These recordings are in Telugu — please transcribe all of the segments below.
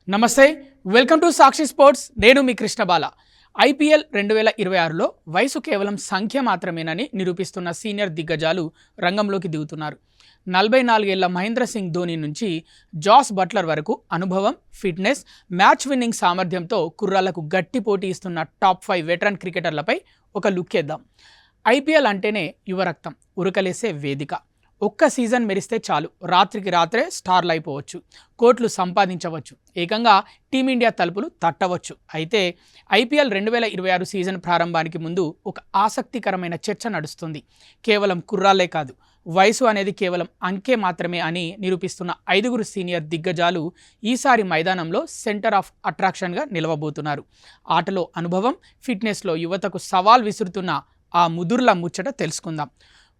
నమస్తే, వెల్కమ్ టు సాక్షి స్పోర్ట్స్. నేను మీ కృష్ణబాల. ఐపీఎల్ 2026లో వయసు కేవలం సంఖ్య మాత్రమేనని నిరూపిస్తున్న సీనియర్ దిగ్గజాలు రంగంలోకి దిగుతున్నారు. 44 ఏళ్ల మహేంద్ర సింగ్ ధోని నుంచి జాస్ బట్లర్ వరకు అనుభవం, ఫిట్నెస్, మ్యాచ్ విన్నింగ్ సామర్థ్యంతో కుర్రాళ్లకు గట్టి పోటీ ఇస్తున్న టాప్ 5 వెటరన్ క్రికెటర్లపై ఒక లుక్ వేద్దాం. ఐపీఎల్ అంటేనే యువరక్తం, ఉరకలేసే వేదిక. ఒక్క సీజన్ మెరిస్తే చాలు, రాత్రికి రాత్రే స్టార్లు అయిపోవచ్చు, కోట్లు సంపాదించవచ్చు, ఏకంగా టీమిండియా తలుపులు తట్టవచ్చు. అయితే ఐపీఎల్ 2026 సీజన్ ప్రారంభానికి ముందు ఒక ఆసక్తికరమైన చర్చ నడుస్తుంది. కేవలం కుర్రాళ్లే కాదు, వయసు అనేది కేవలం అంకె మాత్రమే అని నిరూపిస్తున్న 5 సీనియర్ దిగ్గజాలు ఈసారి మైదానంలో సెంటర్ ఆఫ్ అట్రాక్షన్గా నిలవబోతున్నారు. ఆటలో అనుభవం, ఫిట్నెస్లో యువతకు సవాల్ విసురుతున్న ఆ ముదుర్ల ముచ్చట తెలుసుకుందాం.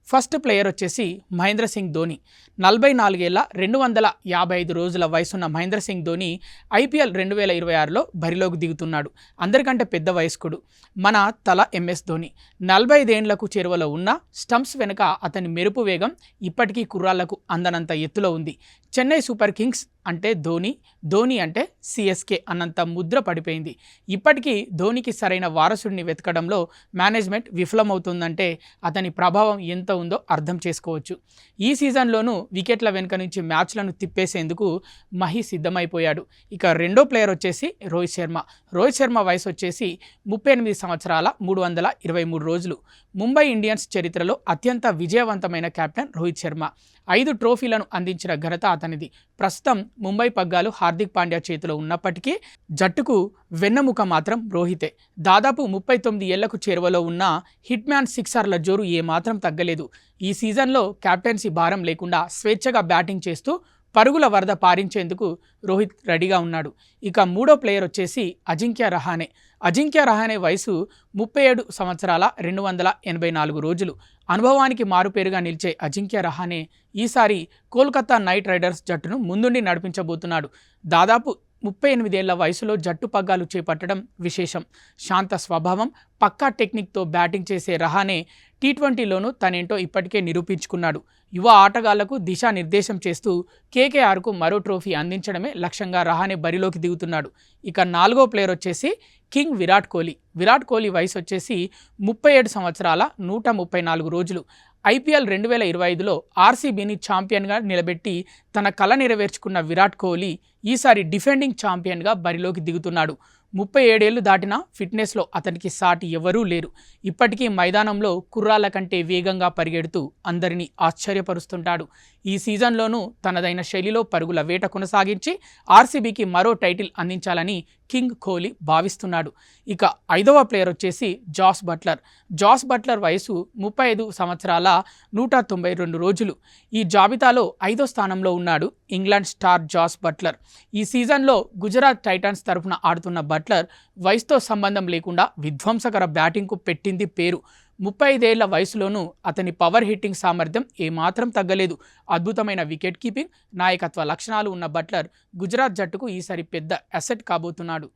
ఫస్ట్ ప్లేయర్ వచ్చేసి మహేంద్ర సింగ్ ధోని. 44 ఏళ్ల 255 రోజుల వయసున్న మహేంద్ర సింగ్ ధోని ఐపీఎల్ 2026లో బరిలోకి దిగుతున్నాడు. అందరికంటే పెద్ద వయస్కుడు మన తల ఎంఎస్ ధోని. 45 ఏండ్లకు చేరువలో ఉన్న స్టంప్స్ వెనుక అతని మెరుపు వేగం ఇప్పటికీ కుర్రాళ్లకు అందనంత ఎత్తులో ఉంది. చెన్నై సూపర్ కింగ్స్ అంటే ధోని, ధోని అంటే సిఎస్కే అన్నంత ముద్ర పడిపోయింది. ఇప్పటికీ ధోనికి సరైన వారసుడిని వెతకడంలో మేనేజ్మెంట్ విఫలమవుతుందంటే అతని ప్రభావం ఎంత ఉందో అర్థం చేసుకోవచ్చు. ఈ సీజన్లోనూ వికెట్ల వెనుక నుంచి మ్యాచ్లను తిప్పేసేందుకు మహి సిద్ధమైపోయాడు. ఇక రెండో ప్లేయర్ వచ్చేసి రోహిత్ శర్మ. రోహిత్ శర్మ వయసు వచ్చేసి 38 సంవత్సరాల 323 రోజులు. ముంబై ఇండియన్స్ చరిత్రలో అత్యంత విజయవంతమైన కెప్టెన్ రోహిత్ శర్మ. 5 ట్రోఫీలను అందించిన ఘనత అతనిది. ప్రస్తుతం ముంబై పగ్గాలు హార్దిక్ పాండ్యా చేతిలో ఉన్నప్పటికీ జట్టుకు వెన్నెముక మాత్రం రోహితే. దాదాపు 39 ఏళ్లకు చేరువలో ఉన్న హిట్ మ్యాన్ సిక్సర్ల జోరు ఏమాత్రం తగ్గలేదు. ఈ సీజన్లో కెప్టెన్సీ భారం లేకుండా స్వేచ్ఛగా బ్యాటింగ్ చేస్తూ పరుగుల వరద పారించేందుకు రోహిత్ రెడీగా ఉన్నాడు. ఇక మూడో ప్లేయర్ వచ్చేసి అజింక్య రహానే. అజింక్య రహానే వయసు 37 సంవత్సరాల 284 రోజులు. అనుభవానికి మారుపేరుగా నిలిచే అజింక్య రహానే ఈసారి కోల్కతా నైట్ రైడర్స్ జట్టును ముందుండి నడిపించబోతున్నాడు. దాదాపు 38 ఏళ్ల వయసులో జట్టు పగ్గాలు చేపట్టడం విశేషం. శాంత స్వభావం, పక్కా టెక్నిక్తో బ్యాటింగ్ చేసే రహానే టీ20లోనూ తనేంటో ఇప్పటికే నిరూపించుకున్నాడు. యువ ఆటగాళ్లకు దిశానిర్దేశం చేస్తూ కేకేఆర్కు మరో ట్రోఫీ అందించడమే లక్ష్యంగా రహానే బరిలోకి దిగుతున్నాడు. ఇక నాలుగో ప్లేయర్ వచ్చేసి కింగ్ విరాట్ కోహ్లీ. విరాట్ కోహ్లీ వయసు వచ్చేసి 37 సంవత్సరాల 134 రోజులు. ఐపీఎల్ 2025లో ఆర్సీబీని ఛాంపియన్గా నిలబెట్టి తన కల నెరవేర్చుకున్న విరాట్ కోహ్లీ ఈసారి డిఫెండింగ్ ఛాంపియన్గా బరిలోకి దిగుతున్నాడు. 37 ఏళ్లు దాటినా ఫిట్నెస్లో అతనికి సాటి ఎవరూ లేరు. ఇప్పటికీ మైదానంలో కుర్రాళ్ల కంటే వేగంగా పరిగెడుతూ అందరినీ ఆశ్చర్యపరుస్తుంటాడు. ఈ సీజన్లోనూ తనదైన శైలిలో పరుగుల వేట కొనసాగించి ఆర్సీబీకి మరో టైటిల్ అందించాలని కింగ్ కోహ్లీ భావిస్తున్నాడు. ఇక 5వ ప్లేయర్ వచ్చేసి జాస్ బట్లర్. జాస్ బట్లర్ వయసు 35 సంవత్సరాల 192 రోజులు. ఈ జాబితాలో 5వ స్థానంలో ఉన్నాడు ఇంగ్లాండ్ స్టార్ జాస్ బట్లర్. ఈ సీజన్లో గుజరాత్ టైటన్స్ తరఫున ఆడుతున్న బట్లర్ వయసుతో సంబంధం లేకుండా విధ్వంసకర బ్యాటింగ్కు పెట్టింది పేరు. 35 ఏళ్ల వయసులోనూ అతని పవర్ హిట్టింగ్ సామర్థ్యం ఏమాత్రం తగ్గలేదు. అద్భుతమైన వికెట్ కీపింగ్, నాయకత్వ లక్షణాలు ఉన్న బట్లర్ గుజరాత్ జట్టుకు ఈసారి పెద్ద అసెట్ కాబోతున్నాడు.